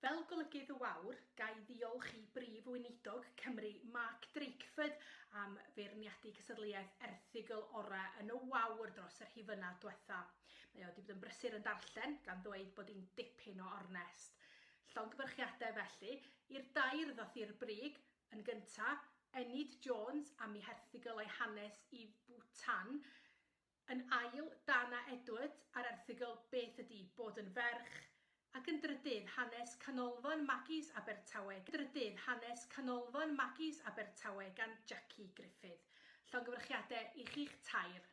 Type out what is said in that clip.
Fel golygydd y Wawr, gai ddiolch i Brif Weinidog Cymru Mark Drakeford am feirniadu cystadleuaeth erthygl orau yn y Wawr dros yr rhifynnau diwetha. Mae o wedi bod yn brysur yn darllen gan ddweud bod hi'n dipyn o ornest. Llongyfarchiadau felly, i'r dair ddoth i'r brig, yn gyntaf, Enid Jones am ei herthygl a'i hanes i Bhutan, yn ail, Dana Edwards ar erthygl Beth ydy bod yn ferch, ac yn drydydd hanes canolfan Magis Abertawe. Gan Jackie Griffith. Llongyfarchiadau i chi'ch tair.